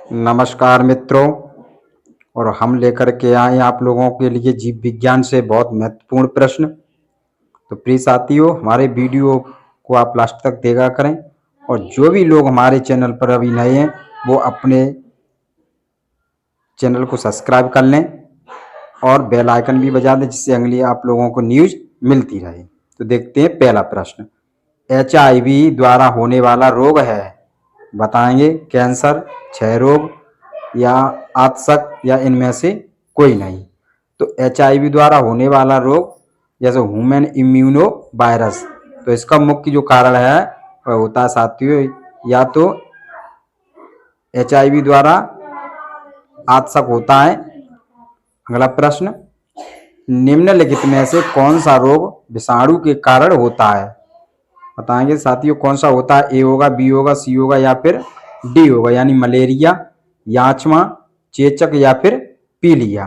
नमस्कार मित्रों। और हम लेकर के आए आप लोगों के लिए जीव विज्ञान से बहुत महत्वपूर्ण प्रश्न। तो प्रिय साथियों, हमारे वीडियो को आप लास्ट तक देखा करें और जो भी लोग हमारे चैनल पर अभी नए हैं वो अपने चैनल को सब्सक्राइब कर लें और बेल आइकन भी बजा दें, जिससे अगली आप लोगों को न्यूज मिलती रहे। तो देखते हैं पहला प्रश्न। HIV द्वारा होने वाला रोग है, बताएंगे कैंसर, क्षय रोग या आतशक या इनमें से कोई नहीं। तो HIV द्वारा होने वाला रोग जैसे ह्यूमन इम्यूनो वायरस, तो इसका मुख्य जो कारण है वह होता है साथियों या तो HIV द्वारा आतशक होता है। अगला प्रश्न, निम्नलिखित में से कौन सा रोग विषाणु के कारण होता है, बताएंगे साथियों कौन सा होता है। ए होगा, बी होगा, सी होगा या फिर डी होगा, यानी मलेरिया, याचमा, चेचक या फिर पीलिया।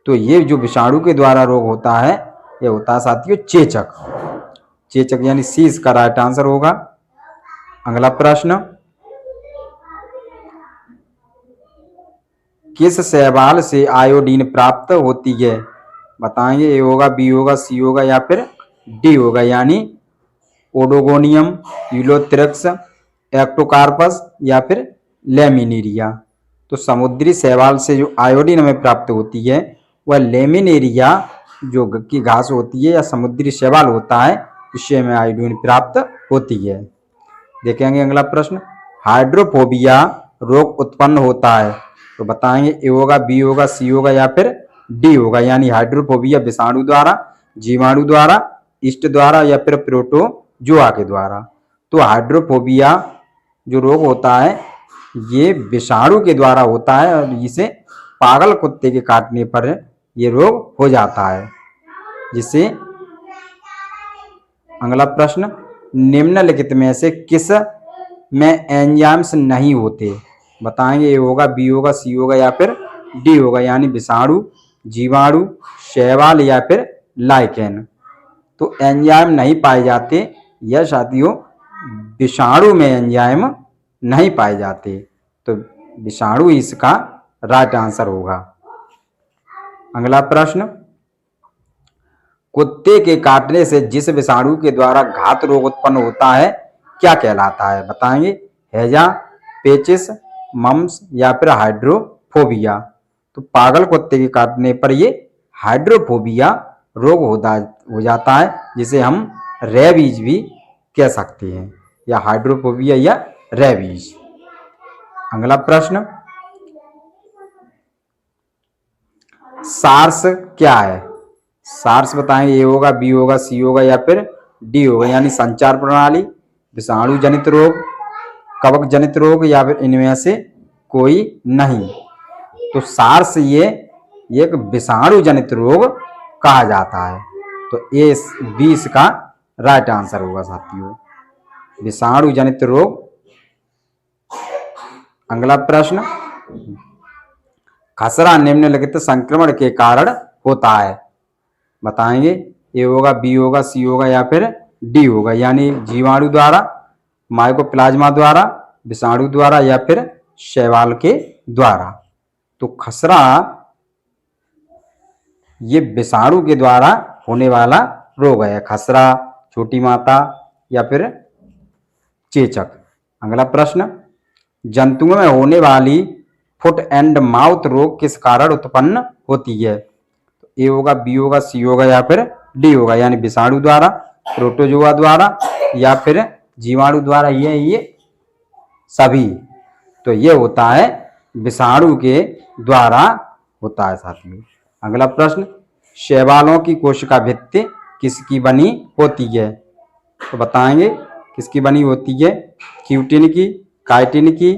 तो ये जो विषाणु के द्वारा रोग होता है ये होता है साथियों चेचक। चेचक यानी सी इसका राइट आंसर होगा। अगला प्रश्न, किस शैवाल से आयोडीन प्राप्त होती है, बताएंगे। ए होगा, बी होगा, सी होगा या फिर डी होगा, यानी ओडोगोनियम, यूलोथ्रिक्स, एक्टोकार्पस या फिर लेमिनेरिया। तो समुद्री शैवाल से जो आयोडीन हमें प्राप्त होती है वह लेमिनेरिया जो की घास होती है या समुद्री शैवाल होता है, इससे हमें आयोडीन प्राप्त होती है। देखेंगे अगला प्रश्न, हाइड्रोफोबिया रोग उत्पन्न होता है, तो बताएंगे। ए होगा, बी होगा, सी होगा या फिर डी होगा, यानी हाइड्रोफोबिया विषाणु द्वारा, जीवाणु द्वारा, ईस्ट द्वारा या फिर प्रोटोजोआ के द्वारा। तो हाइड्रोफोबिया जो रोग होता है ये विषाणु के द्वारा होता है और इसे पागल कुत्ते के काटने पर ये रोग हो जाता है। जिससे अगला प्रश्न, निम्नलिखित में से किस में एंजाइम्स नहीं होते, बताएंगे। ए होगा, बी होगा, सी होगा या फिर डी होगा, यानी विषाणु, जीवाणु, शैवाल या फिर लाइकेन। तो एंजाइम नहीं पाए जाते यह साथियों विषाणु में एंजाइम नहीं पाए जाते, तो विषाणु इसका राइट आंसर होगा। अगला प्रश्न, कुत्ते के काटने से जिस विषाणु के द्वारा घात रोग उत्पन्न होता है क्या कहलाता है, बताएंगे। हैजा, पेचिस, मम्स या फिर हाइड्रोफोबिया। तो पागल कुत्ते के काटने पर ये हाइड्रोफोबिया रोग हो जाता है, जिसे हम रेबीज भी कह सकते हैं, या हाइड्रोफोबिया या रेबीज। अगला प्रश्न, सार्स क्या है, सार्स बताएंगे। ए होगा, बी होगा, सी होगा या फिर डी होगा, यानी संचार प्रणाली, विषाणु जनित रोग, कवक जनित रोग या फिर इनमें से कोई नहीं। तो सार्स ये एक विषाणु जनित रोग कहा जाता है, तो ए बी इसका राइट आंसर होगा साथियों, विषाणु जनित रोग। अगला प्रश्न, खसरा निम्नलिखित संक्रमण के कारण होता है, बताएंगे। ए होगा, बी होगा, सी होगा या फिर डी होगा, यानी जीवाणु द्वारा, माइकोप्लाज्मा द्वारा, विषाणु द्वारा या फिर शैवाल के द्वारा। तो खसरा ये विषाणु के द्वारा होने वाला रोग है, खसरा, छोटी माता या फिर चेचक। अगला प्रश्न, जंतुओं में होने वाली फुट एंड माउथ रोग किस कारण उत्पन्न होती है, तो ए होगा, बी होगा, सी होगा या फिर डी होगा, यानी विषाणु द्वारा, प्रोटोजोआ द्वारा या फिर जीवाणु द्वारा, ये सभी। तो ये होता है विषाणु के द्वारा होता है साथियों। अगला प्रश्न, शैवालों की कोशिका भित्ति किसकी बनी होती है, तो बताएंगे किसकी बनी होती है। क्यूटिन की, काइटिन की,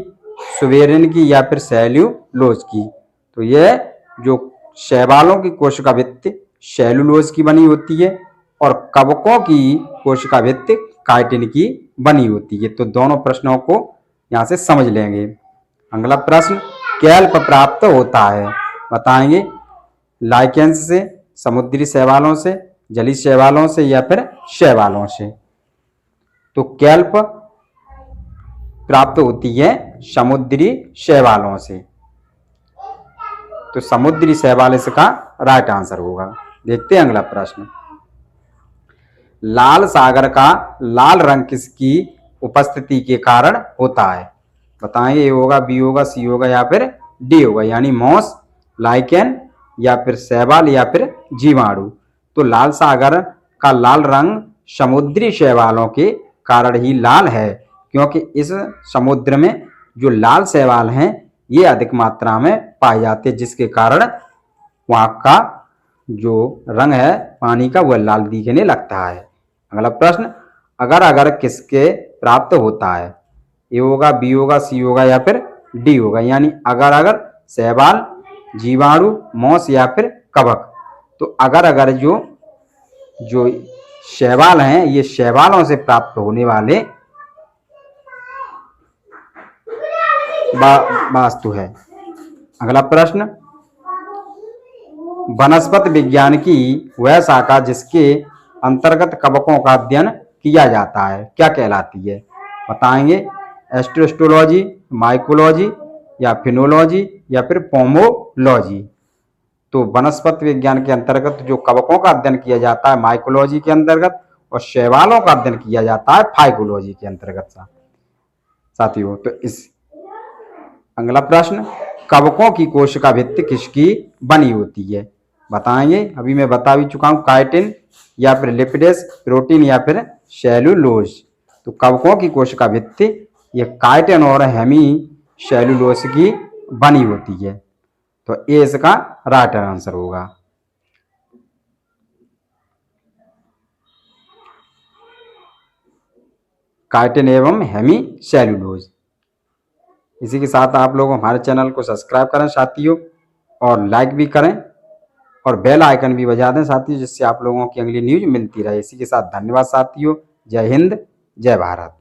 सुवेरिन की या फिर सेल्यूलोज की। तो यह जो शैवालों की कोशिका भित्ति सेल्यूलोज की बनी होती है और कवकों की कोशिका भित्ति काइटिन की बनी होती है। तो दोनों प्रश्नों को यहाँ से समझ लेंगे। अगला प्रश्न, कैल्प प्राप्त होता है, बताएंगे। लाइकेंस से, समुद्री शैवालों से, जलीय शैवालों से या फिर शैवालों से। तो कैल्प प्राप्त होती है समुद्री शैवालों से। तो समुद्री शैवाल इसका राइट आंसर होगा। देखते हैं अगला प्रश्न। लाल सागर का लाल रंग किसकी उपस्थिति के कारण होता है? बताएं, ए होगा, बी होगा, सी होगा या फिर डी होगा, यानी मॉस, लाइकेन या फिर शैवाल या फिर जीवाणु। तो लाल सागर का लाल रंग समुद्री शैवालों के कारण ही लाल है, क्योंकि इस समुद्र में जो लाल शैवाल हैं ये अधिक मात्रा में पाए जाते हैं, जिसके कारण वहाँ का जो रंग है पानी का वह लाल दिखने लगता है। अगला प्रश्न, अगर अगर किसके प्राप्त होता है? ए होगा, बी होगा, सी होगा या फिर डी होगा, यानी अगर अगर शैवाल, जीवाणु, मॉस या फिर कवक। तो अगर अगर जो शैवाल हैं ये शैवालों से प्राप्त होने वाले वास्तु है। अगला प्रश्न, वनस्पति विज्ञान की वह शाखा जिसके अंतर्गत कवकों का अध्ययन किया जाता है क्या कहलाती है? बताएंगे, एस्ट्रोस्टोलॉजी, माइकोलॉजी या फिनोलॉजी या फिर पोमोलॉजी। तो वनस्पति विज्ञान के अंतर्गत जो कवकों का अध्ययन किया जाता है माइकोलॉजी के अंतर्गत, और शैवालों का अध्ययन किया जाता है फाइकोलॉजी के अंतर्गत साथियों। तो इस अगला प्रश्न, कवकों की कोशिका भित्ति किसकी बनी होती है? बताएंगे, अभी मैं बता भी चुका हूं, काइटिन या फिर लिपिडेस, प्रोटीन या फिर सेलुलोज। तो कवकों की कोशिका भित्ति ये काइटिन और हेमी सेलुलोज की बनी होती है। तो ये इसका राइट आंसर होगा। काइटिन एवं हेमी सेलुलोज। इसी के साथ आप लोग हमारे चैनल को सब्सक्राइब करें साथियों, और लाइक भी करें और बेल आइकन भी बजा दें साथियों, जिससे आप लोगों की अगली न्यूज मिलती रहे। इसी के साथ धन्यवाद साथियों। जय हिंद, जय भारत।